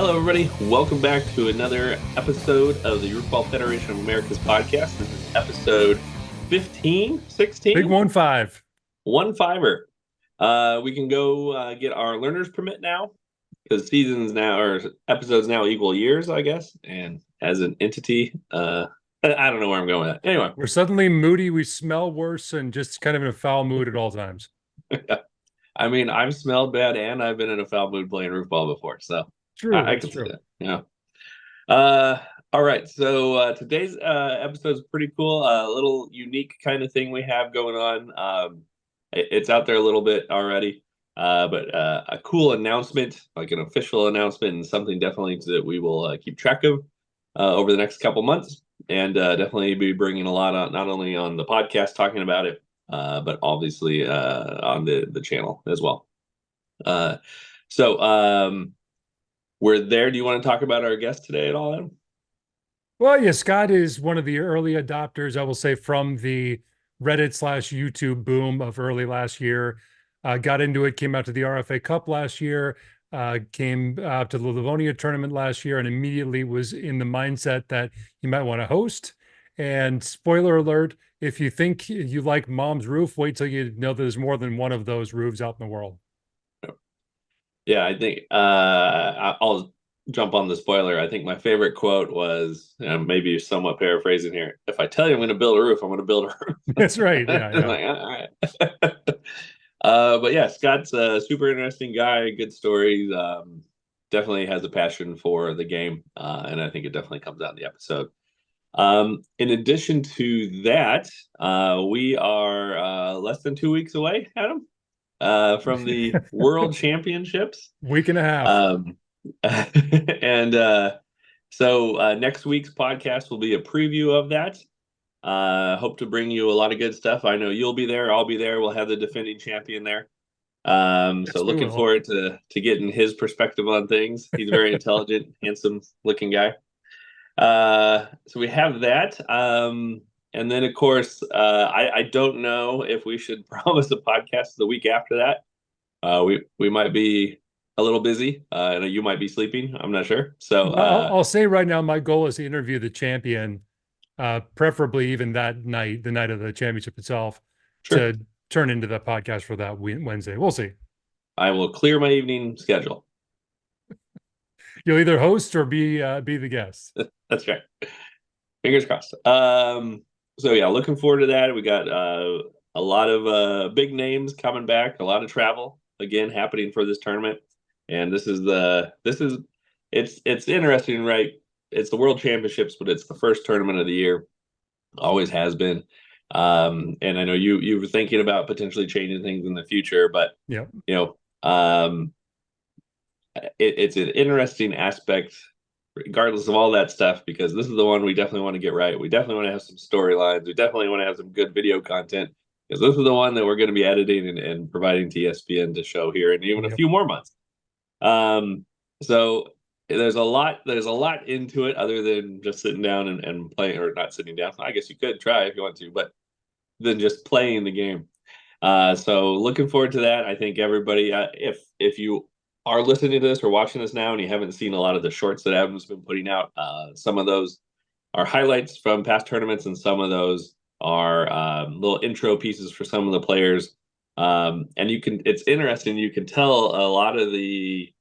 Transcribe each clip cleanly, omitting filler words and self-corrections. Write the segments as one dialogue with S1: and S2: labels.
S1: Hello, everybody. Welcome back to another episode of the Roofball Federation of America's podcast. This is episode 15, 16?
S2: Big 1-5.
S1: 1-5er. We can go get our learner's permit now because seasons now, or episodes now equal years, I guess. And as an entity, I don't know where I'm going with that. Anyway.
S2: We're suddenly moody. We smell worse and just kind of in a foul mood at all times.
S1: I mean, I've smelled bad and I've been in a foul mood playing roofball before. So
S2: True.
S1: I can see that. Yeah. All right. So today's episode is pretty cool. A little unique kind of thing we have going on. It's out there a little bit already, but a cool announcement, like an official announcement, and something definitely that we will keep track of over the next couple months, and definitely be bringing a lot on, not only on the podcast talking about it, but obviously on the channel as well. So we're there. Do you want to talk about our guest today at all, Adam?
S2: Well, yeah, Scott is one of the early adopters, I will say, from the Reddit/YouTube boom of early last year. Got into it, came out to the RFA Cup last year, came out to the Livonia tournament last year, and immediately was in the mindset that you might want to host. And spoiler alert, if you think you like Mom's Roof, wait till you know there's more than one of those roofs out in the world.
S1: Yeah, I think I'll jump on the spoiler. I think my favorite quote was, maybe somewhat paraphrasing here, if I tell you I'm going to build a roof, I'm going to build a roof.
S2: That's right. Yeah.
S1: Like, all right. But yeah, Scott's a super interesting guy, good stories. Definitely has a passion for the game, and I think it definitely comes out in the episode. In addition to that, we are less than 2 weeks away, Adam, from the World Championships.
S2: Week and a half.
S1: And so next week's podcast will be a preview of that. Hope to bring you a lot of good stuff. I know you'll be there. I'll be there. We'll have the defending champion there. So looking forward to getting his perspective on things. He's a very intelligent, handsome looking guy. So we have that. And then, of course, I don't know if we should promise a podcast the week after that. We might be a little busy. I know you might be sleeping. I'm not sure. So
S2: I'll say right now, my goal is to interview the champion, preferably even that night, the night of the championship itself,
S1: sure,
S2: to turn into the podcast for that Wednesday. We'll see.
S1: I will clear my evening schedule.
S2: You'll either host or be the guest.
S1: That's right. Fingers crossed. So yeah, looking forward to that. We got a lot of big names coming back, a lot of travel again happening for this tournament. And it's interesting, right? It's the World Championships, but it's the first tournament of the year. Always has been. And I know you were thinking about potentially changing things in the future, but
S2: yeah,
S1: it's an interesting aspect regardless of all that stuff, because this is the one we definitely want to get right. We definitely want to have some storylines. We definitely want to have some good video content, because this is the one that we're going to be editing and providing to ESPN to show here in even a few more months. So there's a lot into it other than just sitting down and playing, or not sitting down. I guess you could try if you want to, but then just playing the game. So looking forward to that. I think everybody, if you are listening to this or watching this now and you haven't seen a lot of the shorts that Adam's been putting out, some of those are highlights from past tournaments, and some of those are little intro pieces for some of the players. And it's interesting, you can tell a lot of the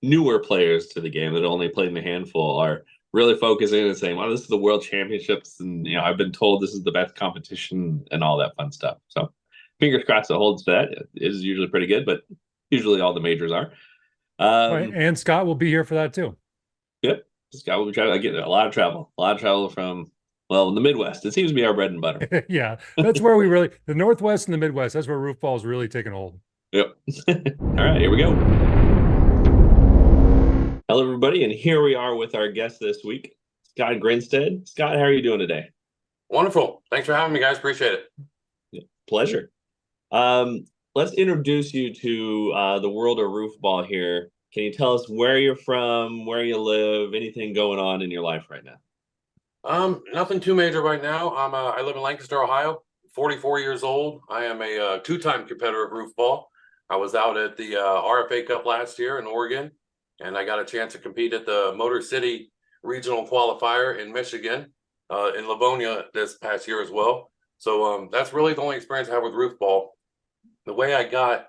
S1: newer players to the game that only played in a handful are really focusing and saying, well, this is the World Championships, and I've been told this is the best competition and all that fun stuff. So fingers crossed it holds to that. It is usually pretty good, but usually all the majors are.
S2: And Scott will be here for that too.
S1: Yep, Scott will be traveling. I get a lot of travel from, well, the Midwest. It seems to be our bread and butter.
S2: Yeah, that's where the Northwest and the Midwest, that's where Roofball is really taking hold.
S1: Yep. All right, here we go. Hello, everybody, and here we are with our guest this week, Scott Grensted. Scott, how are you doing today?
S3: Wonderful. Thanks for having me, guys. Appreciate it.
S1: Yeah, pleasure. Let's introduce you to the world of roofball here. Can you tell us where you're from, where you live, anything going on in your life right now?
S3: Nothing too major right now. I live in Lancaster, Ohio. 44 years old. I am a two-time competitor of roofball. I was out at the RFA Cup last year in Oregon, and I got a chance to compete at the Motor City Regional Qualifier in Michigan, in Livonia this past year as well. So that's really the only experience I have with roofball. The way I got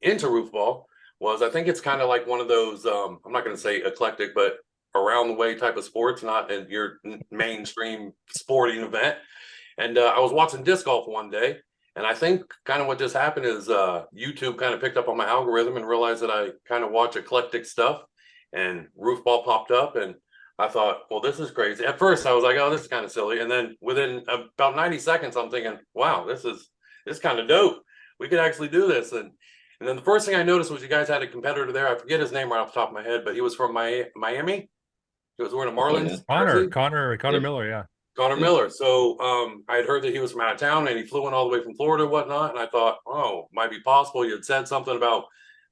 S3: into roofball was, I think it's kind of like one of those, I'm not going to say eclectic, but around the way type of sports, not in your mainstream sporting event. And I was watching disc golf one day, and I think kind of what just happened is YouTube kind of picked up on my algorithm and realized that I kind of watch eclectic stuff, and roofball popped up, and I thought, well, this is crazy. At first, I was like, oh, this is kind of silly, and then within about 90 seconds, I'm thinking, wow, this is kind of dope. We could actually do this, and then the first thing I noticed was you guys had a competitor there. I forget his name right off the top of my head, but he was from Miami. He was wearing a Marlins jersey.
S2: Connor Miller, yeah.
S3: Connor Miller. So I had heard that he was from out of town, and he flew in all the way from Florida and whatnot. And I thought, oh, might be possible. You had said something about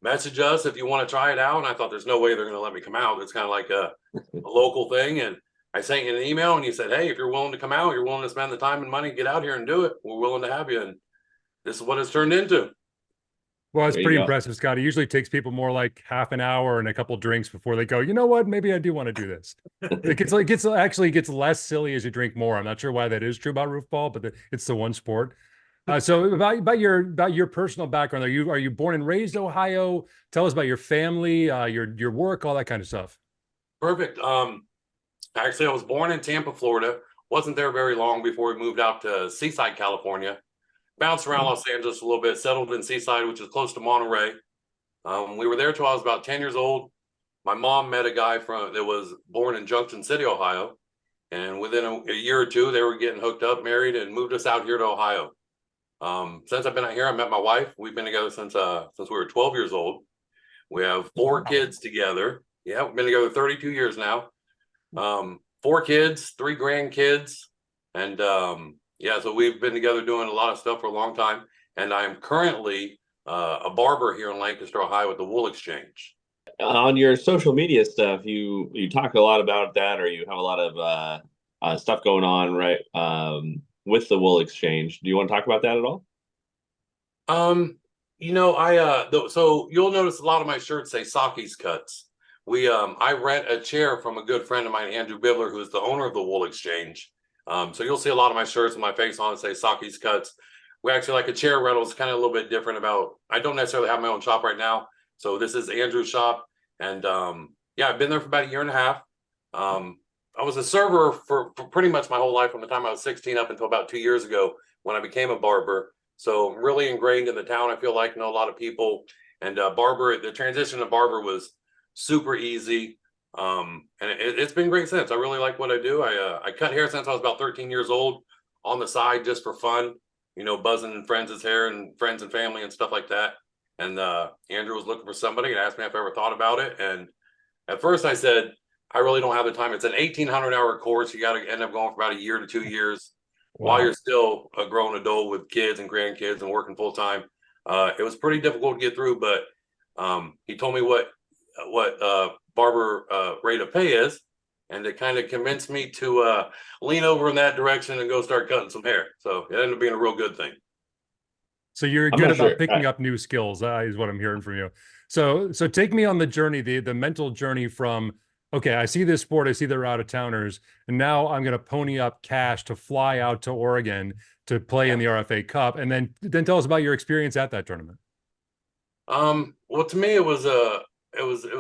S3: message us if you want to try it out. And I thought, there's no way they're going to let me come out. It's kind of like a local thing. And I sent you an email, and you said, hey, if you're willing to come out, you're willing to spend the time and money, get out here and do it, we're willing to have you. And this is what it's turned into.
S2: Well, it's pretty impressive, Scott. It usually takes people more like half an hour and a couple drinks before they go, you know what, maybe I do want to do this. It gets less silly as you drink more. I'm not sure why that is true about roofball, but it's the one sport. So about your personal background, are you born and raised Ohio? Tell us about your family, your work, all that kind of stuff.
S3: Perfect. Actually, I was born in Tampa, Florida. Wasn't there very long before we moved out to Seaside, California. Bounced around Los Angeles a little bit, settled in Seaside, which is close to Monterey. We were there till I was about 10 years old. My mom met a guy that was born in Junction City, Ohio. And within a year or two, they were getting hooked up, married, and moved us out here to Ohio. Since I've been out here, I met my wife. We've been together since we were 12 years old. We have 4 kids together. Yeah, we've been together 32 years now. 4 kids, 3 grandkids, and yeah, so we've been together doing a lot of stuff for a long time. And I'm currently a barber here in Lancaster, Ohio at the Wool Exchange.
S1: On your social media stuff, you talk a lot about that, or you have a lot of stuff going on, right? With the Wool Exchange. Do you want to talk about that at all?
S3: You know, so you'll notice a lot of my shirts say Saki's Cuts. I rent a chair from a good friend of mine, Andrew Bibler, who is the owner of the Wool Exchange. So you'll see a lot of my shirts with my face on it say Saki's Cuts. We actually, like, a chair rental is kind of a little bit different. I don't necessarily have my own shop right now. So this is Andrew's shop. And yeah, I've been there for about a year and a half. I was a server for pretty much my whole life, from the time I was 16 up until about 2 years ago when I became a barber. So I'm really ingrained in the town. I feel like, know a lot of people. And the transition to barber was super easy. And it's been great since. I really like what I do. I cut hair since I was about 13 years old on the side, just for fun, you know, buzzing friends' hair and friends and family and stuff like that. And Andrew was looking for somebody and asked me if I ever thought about it. And at first I said, I really don't have the time. It's an 1,800-hour course. You got to end up going for about a year to 2 years. Wow. While you're still a grown adult with kids and grandkids and working full time. It was pretty difficult to get through, but he told me what barber rate of pay is, and it kind of convinced me to lean over in that direction and go start cutting some hair. So it ended up being a real good thing.
S2: So you're good about picking up new skills, is what I'm hearing from you. So take me on the journey, the mental journey from, okay, I see this sport, I see they're out of towners, and now I'm going to pony up cash to fly out to Oregon to play in the RFA Cup, and then tell us about your experience at that tournament.
S3: Well, to me, it was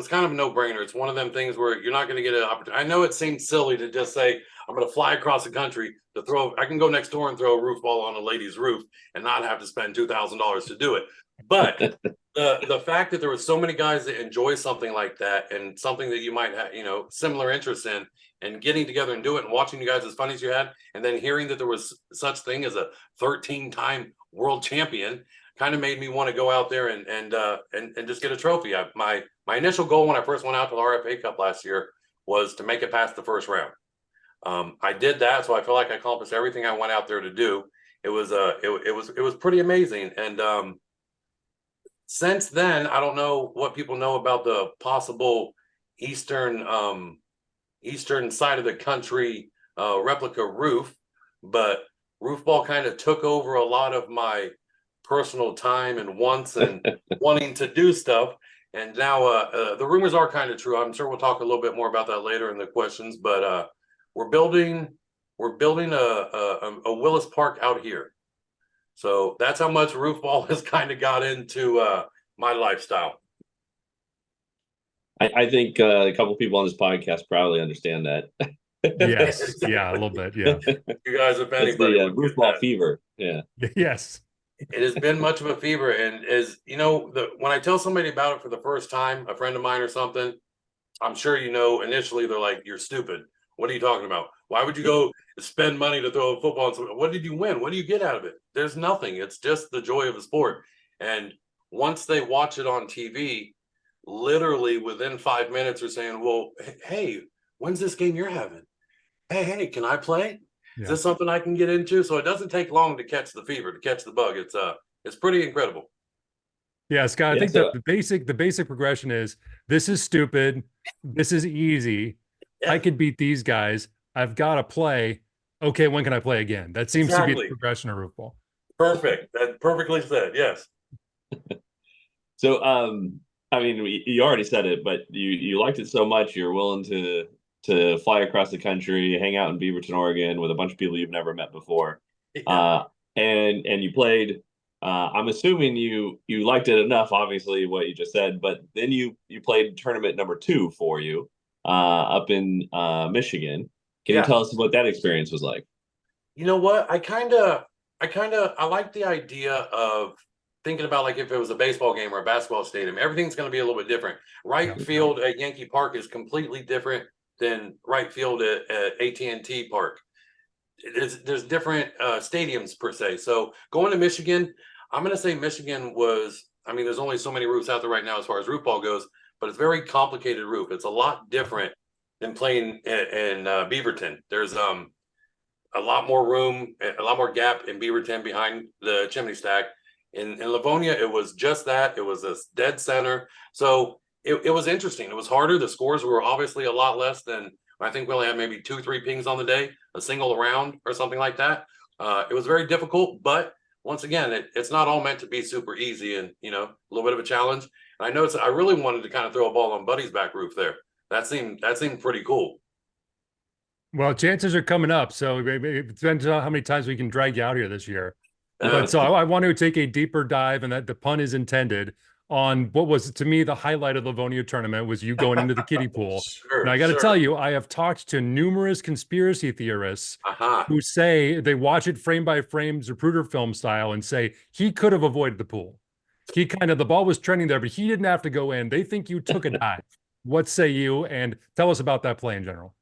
S3: kind of a no-brainer. It's one of them things where you're not going to get an opportunity. I know it seems silly to just say, I'm going to fly across the country to throw. I can go next door and throw a roof ball on a lady's roof and not have to spend $2,000 to do it. But the fact that there were so many guys that enjoy something like that, and something that you might have, you know, similar interests in, and getting together and do it, and watching you guys as fun as you had, and then hearing that there was such thing as a 13-time world champion, kind of made me want to go out there and just get a trophy. My initial goal when I first went out to the RFA Cup last year was to make it past the first round. I did that, so I feel like I accomplished everything I went out there to do. It was pretty amazing. And since then, I don't know what people know about the possible eastern side of the country replica roof, but roofball kind of took over a lot of my personal time and wants and wanting to do stuff. And now the rumors are kind of true. I'm sure we'll talk a little bit more about that later in the questions. But we're building a Willis Park out here. So that's how much roofball has kind of got into my lifestyle.
S1: I think a couple of people on this podcast probably understand that.
S2: Yes. Yeah, a little bit. Yeah.
S3: You guys, if
S1: That's
S3: anybody,
S1: the
S3: would get
S1: roofball
S3: that.
S1: fever. Yeah.
S2: Yes.
S3: It has been much of a fever, and as you know, when I tell somebody about it for the first time, a friend of mine or something, I'm sure you know, initially they're like, "You're stupid. What are you talking about? Why would you go spend money to throw a football? What did you win? What do you get out of it? There's nothing. It's just the joy of the sport." And once they watch it on TV, literally within 5 minutes, are saying, "Well, hey, when's this game you're having? Hey, can I play? Is this something I can get into?" So it doesn't take long to catch the fever, to catch the bug. It's pretty incredible.
S2: Yeah, Scott, I
S1: Yeah,
S2: think
S1: so-
S2: that the basic progression is this is stupid. This is easy. I could beat these guys. I've got to play. Okay, when can I play again? That seems to be the
S3: Exactly.
S2: progression of roofball.
S3: Perfect. That perfectly said. Yes.
S1: So, I mean, you already said it, but you liked it so much, you're willing to fly across the country, hang out in Beaverton, Oregon, with a bunch of people you've never met before,
S3: Yeah.
S1: and you played. I'm assuming you liked it enough, obviously, what you just said, but then you played tournament number 2 for you, up in Michigan. Can you
S3: Yeah.
S1: tell us what that experience was like?
S3: You know what? I like the idea of thinking about, like, if it was a baseball game or a basketball stadium, everything's going to be a little bit different. Right field at Yankee Park is completely different than right field at AT&T Park. There's different stadiums per se. So going to Michigan, I'm going to say Michigan was. I mean, there's only so many roofs out there right now as far as roof ball goes, but it's very complicated roof. It's a lot different than playing in Beaverton. There's a lot more room, a lot more gap in Beaverton behind the chimney stack. In Livonia, it was just that. It was a dead center. So it was interesting. It was harder. The scores were obviously a lot less than, I think we only had maybe 2-3 pings on the day, a single round or something like that. It was very difficult, but once again, it's not all meant to be super easy, and a little bit of a challenge. And I know I really wanted to kind of throw a ball on Buddy's back roof there. That seemed pretty cool.
S2: Well, chances are coming up, so it depends on how many times we can drag you out here this year. But so I want to take a deeper dive, and that the pun is intended, on what was, to me, the highlight of the Livonia tournament was you going into the kiddie pool.
S3: Sure,
S2: and I got to
S3: sure.
S2: tell you, I have talked to numerous conspiracy theorists
S3: Uh-huh.
S2: who say they watch it frame by frame, Zapruder film style, and say he could have avoided the pool. He the ball was trending there, but he didn't have to go in. They think you took a dive. What say you? And tell us about that play in general.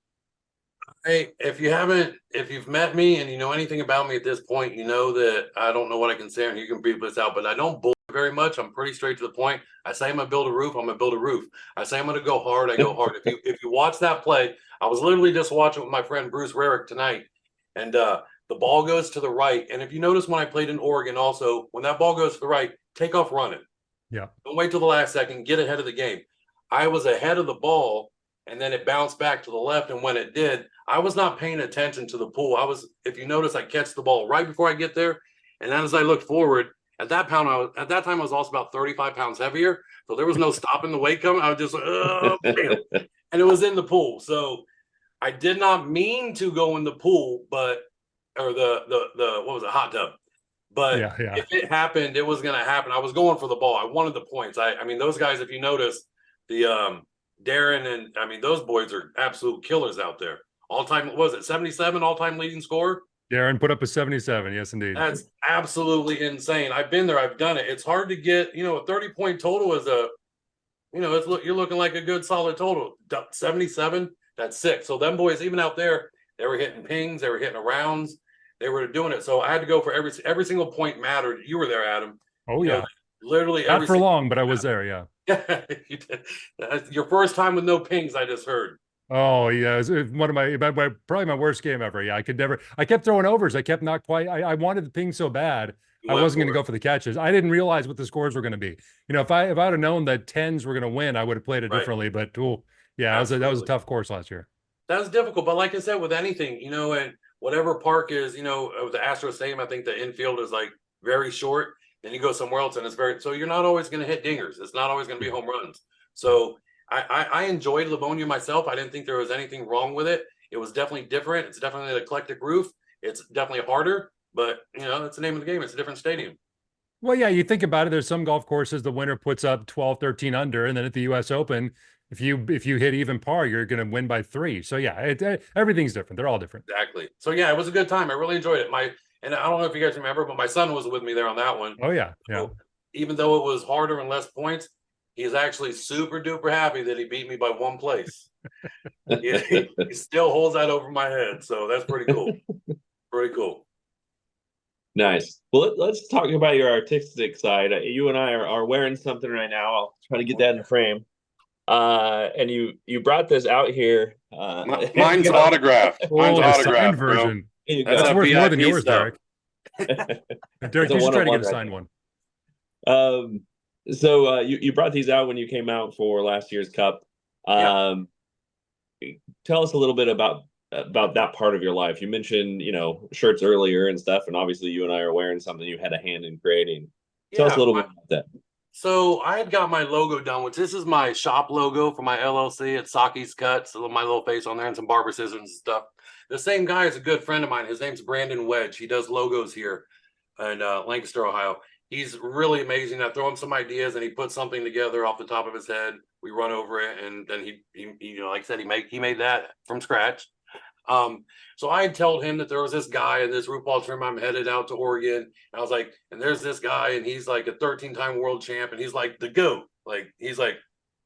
S3: Hey, if you've met me and you know anything about me at this point, you know that I don't know what I can say, and you can beep this out, but I don't bull very much. I'm pretty straight to the point. I say I'm gonna build a roof, I'm gonna build a roof. I say I'm gonna go hard, I go hard. If you watch that play, I was literally just watching with my friend Bruce Rarick tonight, and the ball goes to the right. And if you notice, when I played in Oregon also, when that ball goes to the right, take off running.
S2: Yeah.
S3: Don't wait till the last second, get ahead of the game. I was ahead of the ball, and then it bounced back to the left. And when it did, I was not paying attention to the pool. If you notice, I catch the ball right before I get there. And then as I looked forward, at that time, I was also about 35 pounds heavier. So there was no stopping the weight coming. I was just like, oh, bam. And it was in the pool. So I did not mean to go in the pool, or the what was it, hot tub. But
S2: Yeah.
S3: if it happened, it was going to happen. I was going for the ball. I wanted the points. I mean, those guys, if you notice, the Darren and I mean, those boys are absolute killers out there. All time, what was it 77 all time leading scorer?
S2: Darren put up a 77. Yes, indeed.
S3: That's absolutely insane. I've been there. I've done it. It's hard to get, a 30-point total is you're looking like a good solid total. 77, that's sick. So them boys, even out there, they were hitting pings, they were hitting rounds, they were doing it. So I had to go for every single point mattered. You were there, Adam.
S2: Oh, yeah.
S3: Literally
S2: not for long, but I was there. Yeah.
S3: You did. That's your first time with no pings, I just heard.
S2: Oh yeah, it was one of probably my worst game ever. Yeah, I kept throwing overs. I kept not quite. I wanted the ping so bad. I wasn't going to go for the catches. I didn't realize what the scores were going to be. If I'd have known that tens were going to win, I would have played it differently. But yeah, that was a tough course last year.
S3: That's difficult. But like I said, with anything, and whatever park is, with the Astro Stadium, I think the infield is like very short. Then you go somewhere else, and so you're not always going to hit dingers. It's not always going to be home runs. So I enjoyed Livonia myself. I didn't think there was anything wrong with it. It was definitely different. It's definitely an eclectic roof. It's definitely harder, but that's the name of the game. It's a different stadium.
S2: Well, yeah, you think about it. There's some golf courses the winner puts up 12, 13 under, and then at the U.S. Open, if you hit even par, you're going to win by 3. So yeah, everything's different. They're all different.
S3: Exactly. So yeah, it was a good time. I really enjoyed it. And I don't know if you guys remember, but my son was with me there on that one.
S2: Oh yeah, yeah.
S3: So even though it was harder and less points, he's actually super duper happy that he beat me by 1 place. he still holds that over my head, so that's pretty cool. Pretty cool.
S1: Nice. Well, let's talk about your artistic side. You and I are wearing something right now. I'll try to get that in the frame. And you brought this out here.
S3: Mine's autographed. Mine's autographed
S2: version.
S3: That's
S2: worth more than yours,
S3: stuff.
S2: Derek. Derek, you should try to get a signed one.
S1: So you brought these out when you came out for last year's Cup. Tell us a little bit about that part of your life. You mentioned, shirts earlier and stuff, and obviously you and I are wearing something you had a hand in creating. Tell us a little bit about that.
S3: So I had got my logo done, which this is my shop logo for my LLC. It's Saki's Cuts, my little face on there and some barber scissors and stuff. The same guy is a good friend of mine. His name's Brandon Wedge. He does logos here in Lancaster, Ohio. He's really amazing. I throw him some ideas and he puts something together off the top of his head. We run over it, and then he like I said, he made that from scratch. So I had told him that there was this guy in this Roofball tournament. I'm headed out to Oregon. And I was like, and there's this guy, and he's like a 13-time world champ, and he's like the GOAT. Like, he's like,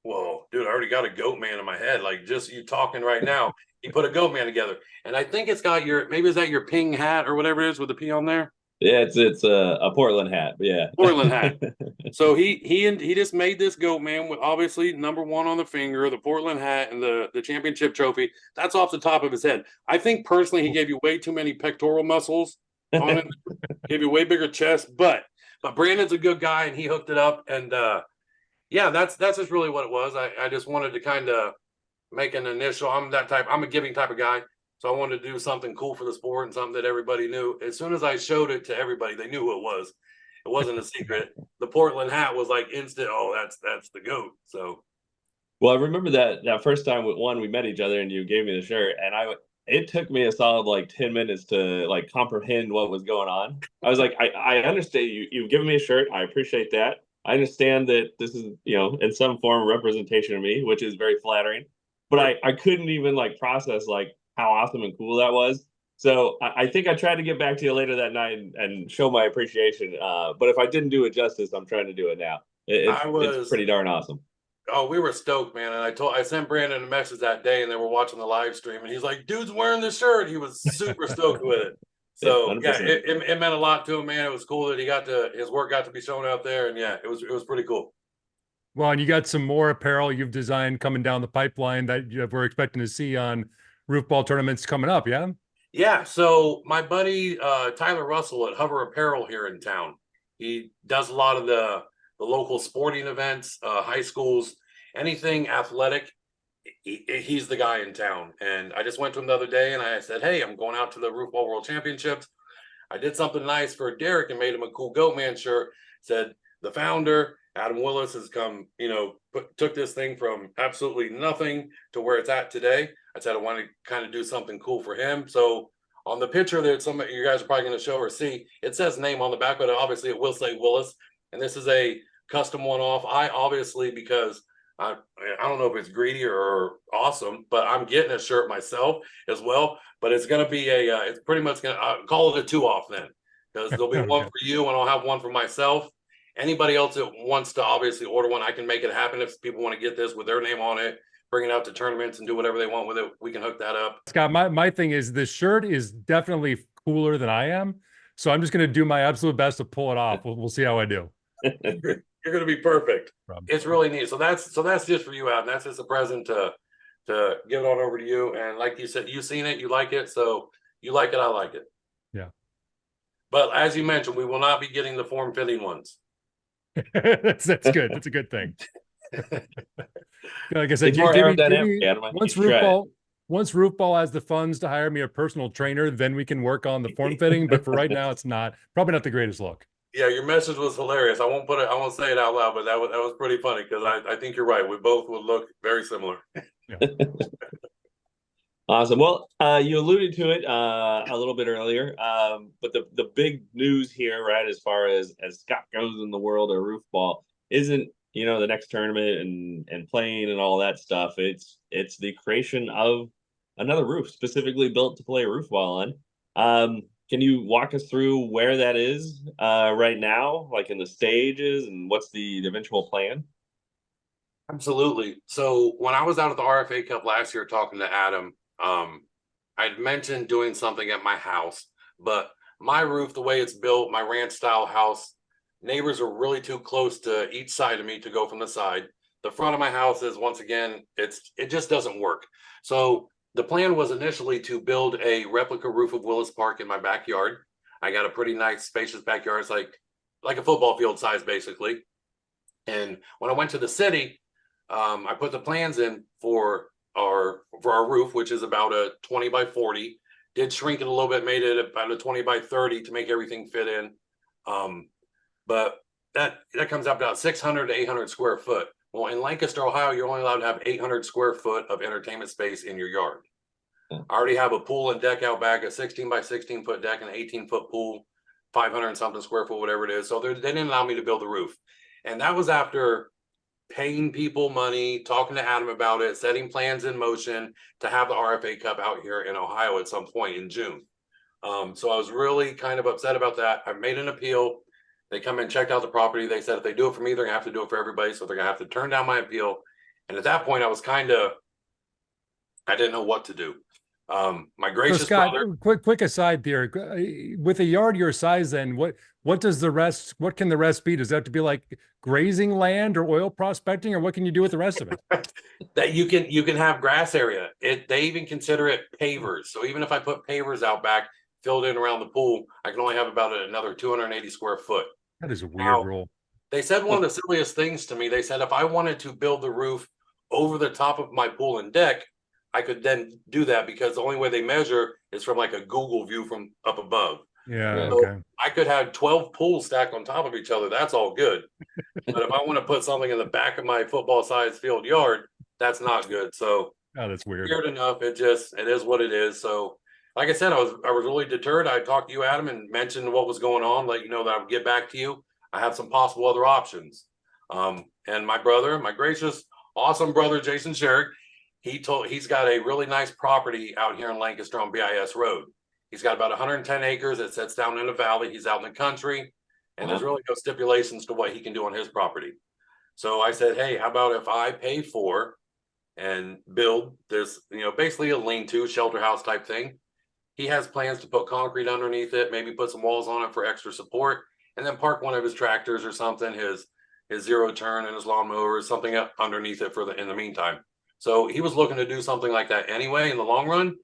S3: whoa, dude, I already got a GOAT man in my head. Like, just you talking right now, he put a GOAT man together. And I think it's got maybe is that your ping hat or whatever it is with the P on there?
S1: Yeah, it's a Portland hat. Yeah,
S3: Portland hat. So he just made this GOAT man with obviously number 1 on the finger, the Portland hat, and the championship trophy. That's off the top of his head. I think personally he gave you way too many pectoral muscles on it. Gave you way bigger chest, but Brandon's a good guy and he hooked it up. And that's just really what it was. I just wanted to kind of make an initial. I'm a giving type of guy. So I wanted to do something cool for the sport and something that everybody knew. As soon as I showed it to everybody, they knew who it was. It wasn't a secret. The Portland hat was like instant. Oh, that's the GOAT. So,
S1: well, I remember that first time we met each other and you gave me the shirt, and it took me a solid like 10 minutes to like comprehend what was going on. I was like, I understand you've given me a shirt. I appreciate that. I understand that this is in some form representation of me, which is very flattering. But I couldn't even like process like how awesome and cool that was. So I think I tried to get back to you later that night and show my appreciation. But if I didn't do it justice, I'm trying to do it now. It's pretty darn awesome.
S3: Oh, we were stoked, man. And I sent Brandon a message that day, and they were watching the live stream, and he's like, dude's wearing this shirt. He was super stoked with it. So it meant a lot to him, man. It was cool that his work got to be shown out there. And it was pretty cool.
S2: Well, and you got some more apparel you've designed coming down the pipeline that we're expecting to see on Roofball tournaments coming up. Yeah.
S3: Yeah. So my buddy, Tyler Russell at Hover Apparel here in town, he does a lot of the local sporting events, high schools, anything athletic. He's the guy in town. And I just went to him the other day and I said, hey, I'm going out to the Roofball World Championships. I did something nice for Derek and made him a cool Goat Man shirt. Said the founder, Adam Willis, has come, took this thing from absolutely nothing to where it's at today. I said I want to kind of do something cool for him. So on the picture that some of you guys are probably going to show or see, it says name on the back, but obviously it will say Willis. And this is a custom one-off. I obviously, because I don't know if it's greedy or awesome, but I'm getting a shirt myself as well. But it's going to be it's pretty much going to call it a 2-off then, because there'll be one for you and I'll have one for myself. Anybody else that wants to obviously order one, I can make it happen. If people want to get this with their name on it, bring it out to tournaments and do whatever they want with it, we can hook that up.
S2: Scott, my thing is this shirt is definitely cooler than I am. So I'm just going to do my absolute best to pull it off. We'll see how I do.
S3: You're going to be perfect. It's really neat. So that's just for you, Adam. That's just a present to give it on over to you. And like you said, you've seen it, you like it. So you like it, I like it.
S2: Yeah.
S3: But as you mentioned, we will not be getting the form-fitting ones.
S2: that's good. That's a good thing. Like I said, once Roofball has the funds to hire me a personal trainer, then we can work on the form fitting. But for right now, it's probably not the greatest look.
S3: Yeah, your message was hilarious. I won't say it out loud, but that was pretty funny because I think you're right. We both would look very similar.
S2: Yeah.
S1: Awesome. Well, you alluded to it a little bit earlier, but the big news here, right, as far as Scott goes in the world of roofball, isn't the next tournament and playing and all that stuff. It's the creation of another roof specifically built to play roofball on. Can you walk us through where that is right now, like in the stages, and what's the eventual plan?
S3: Absolutely. So when I was out at the RFA Cup last year talking to Adam, I'd mentioned doing something at my house, but my roof, the way it's built, my ranch style house, neighbors are really too close to each side of me to go from the side. The front of my house is, once again, it just doesn't work. So the plan was initially to build a replica roof of Willis Park in my backyard. I got a pretty nice spacious backyard. It's like a football field size basically. And when I went to the city, I put the plans in for our roof, which is about a 20 by 40. Did shrink it a little bit, made it about a 20 by 30 to make everything fit in. But that comes out about 600 to 800 square foot. Well, in Lancaster, Ohio, you're only allowed to have 800 square foot of entertainment space in your yard. I already have a pool and deck out back, a 16 by 16 foot deck, and an 18-foot pool, 500 and something square foot, whatever it is. So they didn't allow me to build the roof. And that was after paying people money, talking to Adam about it, setting plans in motion to have the RFA Cup out here in Ohio at some point in June. So I was really kind of upset about that. I made an appeal. They come and checked out the property. They said if they do it for me, they're gonna have to do it for everybody. So they're gonna have to turn down my appeal. And at that point, I didn't know what to do. My
S2: So
S3: gracious
S2: Scott,
S3: brother.
S2: quick aside there. With a yard your size, then what does the rest? What can the rest be? Does that have to be like grazing land or oil prospecting, or what can you do with the rest of it?
S3: That you can have grass area. They even consider it pavers. So even if I put pavers out back, filled in around the pool, I can only have about another 280 square foot.
S2: That is a weird
S3: Now,
S2: rule.
S3: they said one of the silliest things to me. They said if I wanted to build the roof over the top of my pool and deck, I could then do that because the only way they measure is from like a Google view from up above.
S2: Yeah.
S3: So
S2: Okay.
S3: I could have 12 pools stacked on top of each other. That's all good. But if I want to put something in the back of my football sized field yard, that's not good. So
S2: Oh, that's weird.
S3: weird enough. It is what it is. So like I said, I was really deterred. I talked to you, Adam, and mentioned what was going on, let you know that I would get back to you. I have some possible other options. And my brother, my gracious, awesome brother, Jason Sherrick, he's got a really nice property out here in Lancaster on BIS Road. He's got about 110 acres. It sits down in a valley. He's out in the country, and there's really no stipulations to what he can do on his property. So I said, hey, how about if I pay for and build this, basically a lean-to shelter house type thing. He has plans to put concrete underneath it, maybe put some walls on it for extra support, and then park one of his tractors or something, his zero turn and his lawnmower or something up underneath it in the meantime. So he was looking to do something like that anyway in the long run.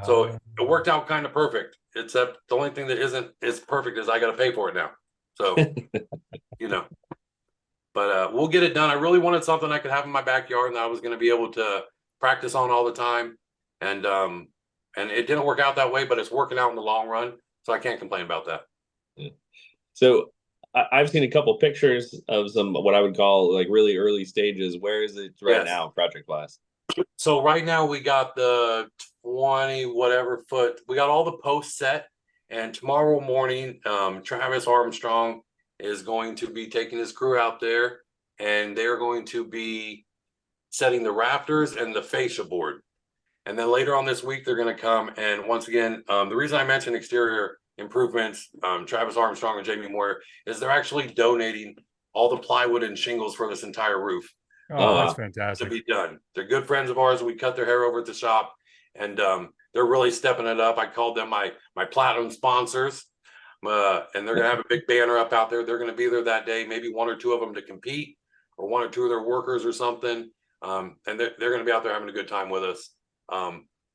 S3: So it worked out kind of perfect, except the only thing that isn't as perfect is I got to pay for it now. So, but we'll get it done. I really wanted something I could have in my backyard and that I was going to be able to practice on all the time. And it didn't work out that way, but it's working out in the long run. So I can't complain about that.
S1: Yeah. So I've seen a couple pictures of some what I would call like really early stages. Where is it right now, project wise?
S3: So right now we got the 20 whatever foot. We got all the posts set, and tomorrow morning, Travis Armstrong is going to be taking his crew out there, and they're going to be setting the rafters and the fascia board. And then later on this week, they're going to come and once again, the reason I mentioned exterior improvements, Travis Armstrong and Jamie Moore, is they're actually donating all the plywood and shingles for this entire roof.
S2: Oh, that's fantastic.
S3: To be done. They're good friends of ours. We cut their hair over at the shop, and they're really stepping it up. I called them my platinum sponsors, and they're gonna have a big banner up out there. They're gonna be there that day, maybe one or two of them to compete, or one or two of their workers or something. And they're gonna be out there having a good time with us.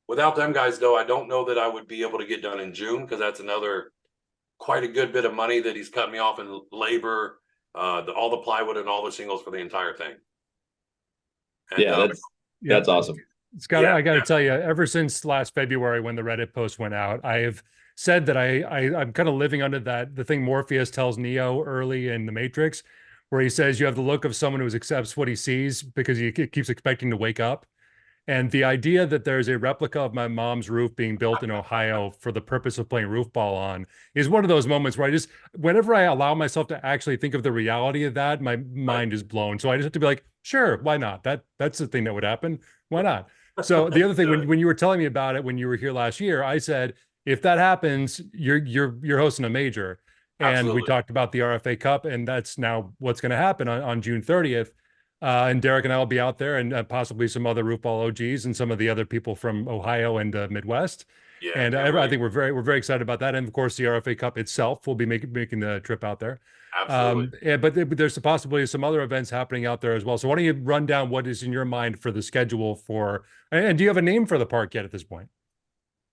S3: Without them guys, though, I don't know that I would be able to get done in June because that's another quite a good bit of money that he's cut me off in labor, all the plywood and all the shingles for the entire thing.
S1: And, that's awesome.
S2: Scott, I got to tell you, ever since last February when the Reddit post went out, I have said that I'm kind of living under the thing Morpheus tells Neo early in The Matrix, where he says you have the look of someone who accepts what he sees because he keeps expecting to wake up. And the idea that there's a replica of my mom's roof being built in Ohio for the purpose of playing roofball on is one of those moments where whenever I allow myself to actually think of the reality of that, my mind is blown. So I just have to be like, sure, why not? That's the thing that would happen. Why not? So the other thing, when you were telling me about it when you were here last year, I said, if that happens, you're hosting a major. And we
S3: Absolutely.
S2: talked about the RFA Cup, and that's now what's going to happen on June 30th. And Derek and I will be out there, and possibly some other Roofball OGs and some of the other people from Ohio and Midwest.
S3: Yeah,
S2: And
S3: can't
S2: I
S3: wait.
S2: think we're very excited about that. And of course, the RFA Cup itself will be making the trip out there.
S3: Absolutely.
S2: But there's the possibility of some other events happening out there as well. So why don't you run down what is in your mind for the schedule for? And do you have a name for the park yet at this point?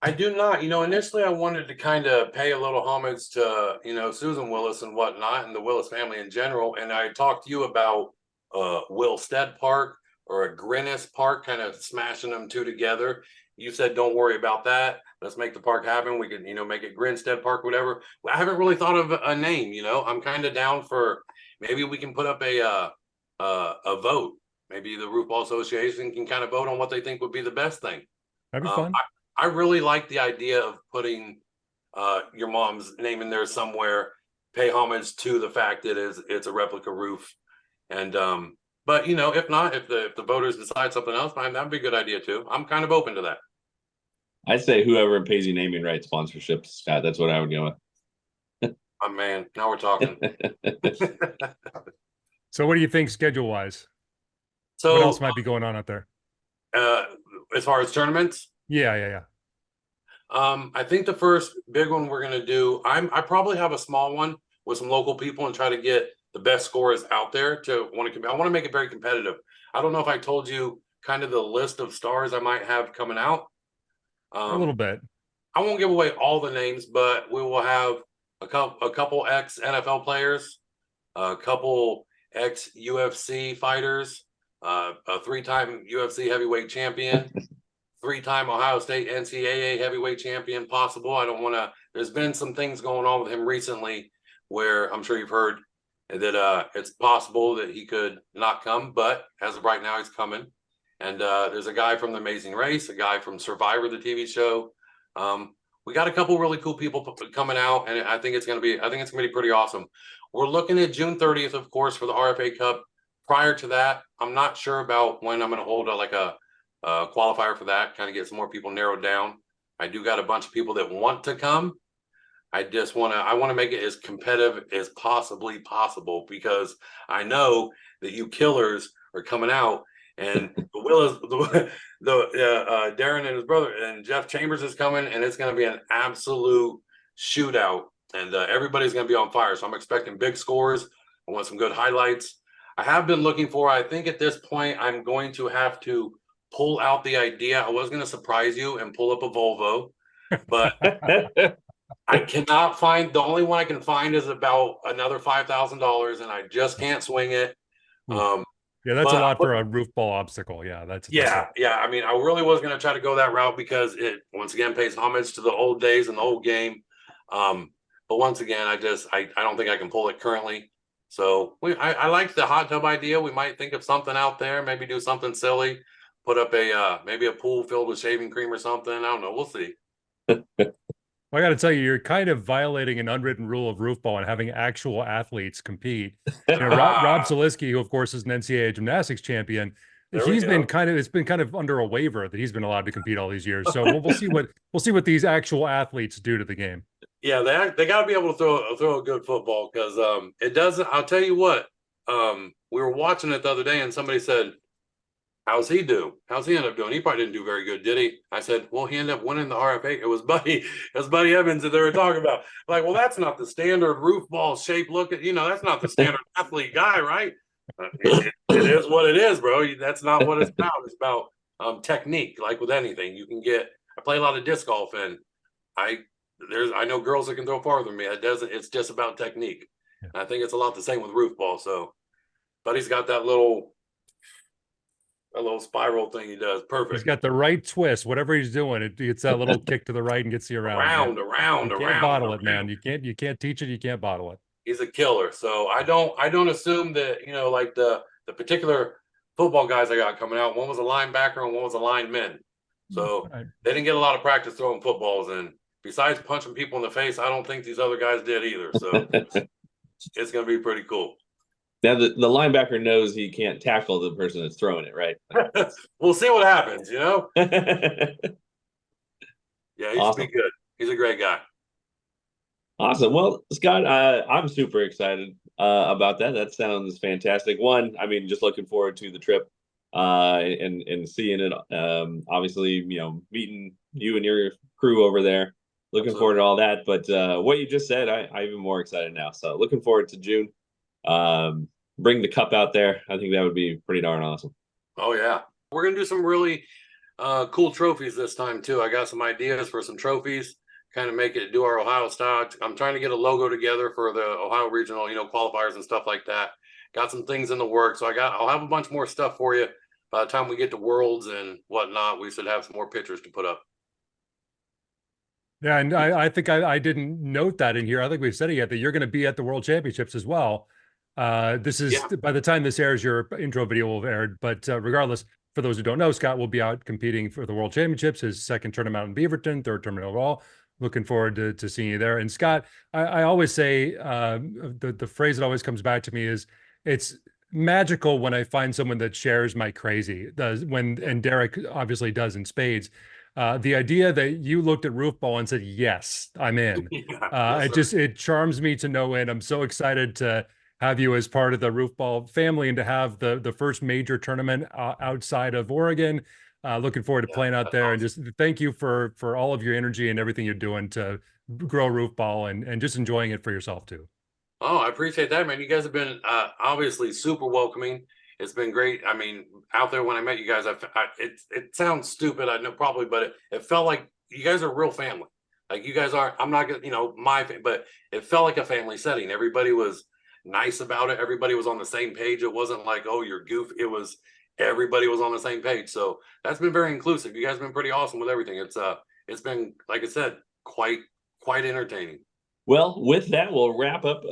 S3: I do not. Initially I wanted to kind of pay a little homage to, Susan Willis and whatnot and the Willis family in general. And I talked to you about Willstead Park or a Grinnis Park, kind of smashing them two together. You said, don't worry about that. Let's make the park happen. We can, make it Grinstead Park, whatever. I haven't really thought of a name, I'm kind of down for maybe we can put up a vote. Maybe the Roofball Association can kind of vote on what they think would be the best thing.
S2: That'd be fun.
S3: I really like the idea of putting your mom's name in there somewhere, pay homage to the fact that it's a replica roof. And but if not, if the voters decide something else, that'd be a good idea too. I'm kind of open to that.
S1: I'd say whoever pays you naming rights sponsorships, Scott. That's what I would go with.
S3: Oh man, now we're talking.
S2: So what do you think schedule wise?
S3: So
S2: what else might be going on out there?
S3: As far as tournaments?
S2: Yeah.
S3: I think the first big one we're gonna do, I probably have a small one with some local people and try to get the best scorers out there to want to. I want to make it very competitive. I don't know if I told you kind of the list of stars I might have coming out.
S2: A little bit.
S3: I won't give away all the names, but we will have a couple ex NFL players, a couple ex UFC fighters, a 3-time UFC heavyweight champion. 3-time Ohio State NCAA heavyweight champion possible. I don't want to, there's been some things going on with him recently where I'm sure you've heard that it's possible that he could not come, but as of right now, he's coming. And there's a guy from The Amazing Race, a guy from Survivor, the TV show. We got a couple really cool people coming out, and I think it's going to be pretty awesome. We're looking at June 30th, of course, for the RFA Cup. Prior to that, I'm not sure about when I'm going to hold a qualifier for that, kind of get some more people narrowed down. I do got a bunch of people that want to come. I want to make it as competitive as possibly possible because I know that you killers are coming out, and Darren and his brother and Jeff Chambers is coming, and it's going to be an absolute shootout, and everybody's going to be on fire. So I'm expecting big scores. I want some good highlights. I have been looking for. I think at this point I'm going to have to pull out the idea. I was going to surprise you and pull up a Volvo, but I cannot find, the only one I can find is about another $5,000 and I just can't swing it.
S2: Yeah, that's a lot for a roof ball obstacle. Yeah,
S3: yeah. I mean, I really was going to try to go that route because it once again pays homage to the old days and the old game. But once again, I don't think I can pull it currently. So I like the hot tub idea. We might think of something out there, maybe do something silly. Put up maybe a pool filled with shaving cream or something. I don't know. We'll see.
S2: Well, I got to tell you, you're kind of violating an unwritten rule of roofball and having actual athletes compete. Rob Zaleski, who of course is an NCAA gymnastics champion, it's been kind of under a waiver that he's been allowed to compete all these years. So we'll see what these actual athletes do to the game.
S3: Yeah, they got to be able to throw a good football because it doesn't. I'll tell you what. We were watching it the other day and somebody said, how's he do? How's he end up doing? He probably didn't do very good, did he? I said, well, he ended up winning the RFA. It was Buddy Evans that they were talking about. Like, well, that's not the standard roof ball shape look at, that's not the standard athlete guy, right? It is what it is, bro. That's not what it's about. It's about technique. Like with anything, I play a lot of disc golf and I know girls that can throw farther than me. It's just about technique. Yeah. I think it's a lot the same with roof ball. So Buddy's got that little A little spiral thing he does.
S2: He's
S3: Perfect.
S2: got the right twist. Whatever he's doing, it gets that little kick to the right and gets you around.
S3: Around,
S2: You can't bottle it, man. You can't teach it. You can't bottle it.
S3: He's a killer. So I don't assume that, like the particular football guys I got coming out, one was a linebacker and one was a lineman. So
S2: Right.
S3: they didn't get a lot of practice throwing footballs, and besides punching people in the face, I don't think these other guys did either. So it's gonna be pretty cool.
S1: Now the linebacker knows he can't tackle the person that's throwing it, right?
S3: We'll see what happens, Yeah, he
S1: Awesome.
S3: should be good. He's a great guy.
S1: Awesome. Well, Scott, I'm super excited about that. That sounds fantastic. One, I mean, just looking forward to the trip and seeing it. Obviously, meeting you and your crew over there. Looking forward to all that. But what you just said, I'm even more excited now. So looking forward to June. Bring the cup out there. I think that would be pretty darn awesome.
S3: Oh yeah, we're gonna do some really cool trophies this time too. I got some ideas for some trophies. Kind of make it do our Ohio style. I'm trying to get a logo together for the Ohio regional, qualifiers and stuff like that. Got some things in the works. So I'll have a bunch more stuff for you by the time we get to Worlds and whatnot. We should have some more pictures to put up.
S2: Yeah, and I think I didn't note that in here. I think we've said it yet that you're going to be at the World Championships as well. This is by the time this airs, your intro video will have aired. But regardless, for those who don't know, Scott will be out competing for the World Championships, his second tournament in Beaverton, third tournament overall. Looking forward to seeing you there. And Scott, I always say the phrase that always comes back to me is it's magical when I find someone that shares my crazy. And Derek obviously does in spades. The idea that you looked at Roofball and said, yes, I'm in. It charms me to no end. I'm so excited to have you as part of the Roofball family and to have the first major tournament outside of Oregon. Looking forward to playing out there. Awesome. And just thank you for all of your energy and everything you're doing to grow Roofball and just enjoying it for yourself too.
S3: Oh, I appreciate that, man. You guys have been obviously super welcoming. It's been great. I mean, out there when I met you guys, it sounds stupid, I know probably, but it felt like you guys are a real family. Like you guys are. I'm not gonna, but it felt like a family setting. Everybody was nice about it. Everybody was on the same page. It wasn't like, oh, you're goofy. It was everybody was on the same page. So that's been very inclusive. You guys have been pretty awesome with everything. It's been, like I said, quite entertaining.
S1: Well, with that, we'll wrap up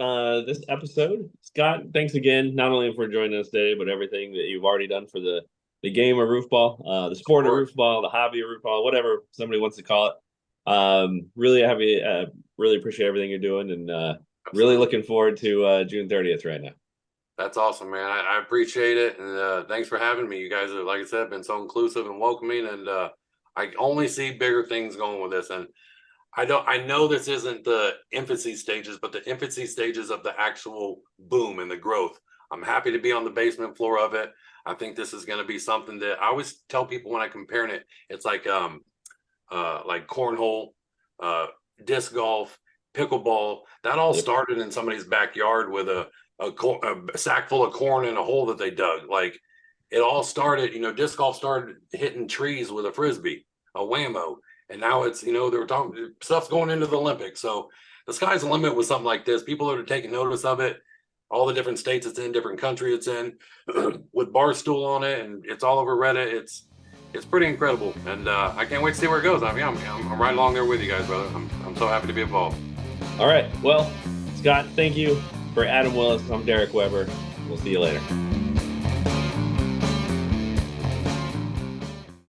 S1: this episode. Scott, thanks again, not only for joining us today, but everything that you've already done for the game of roofball, the sport of roofball, the hobby of roofball, whatever somebody wants to call it. Really happy, really appreciate everything you're doing, and really looking forward to June 30th right now.
S3: That's awesome, man. I appreciate it, and thanks for having me. You guys have, like I said, been so inclusive and welcoming, and I only see bigger things going with this. And I know this isn't the infancy stages, but the infancy stages of the actual boom and the growth. I'm happy to be on the basement floor of it. I think this is going to be something that I always tell people when I compare it. It's like cornhole, disc golf, pickleball. That all started in somebody's backyard with a sack full of corn in a hole that they dug. Like it all started, disc golf started hitting trees with a Frisbee, a whammo. And now it's, they were talking, stuff's going into the Olympics. So the sky's the limit with something like this. People are taking notice of it. All the different states it's in, different country it's in, with Barstool on it, and it's all over Reddit. It's pretty incredible, and I can't wait to see where it goes. I mean, I'm right along there with you guys, brother. I'm so happy to be involved.
S1: All right. Well, Scott, thank you. For Adam Willis, I'm Derek Weber. We'll see you later.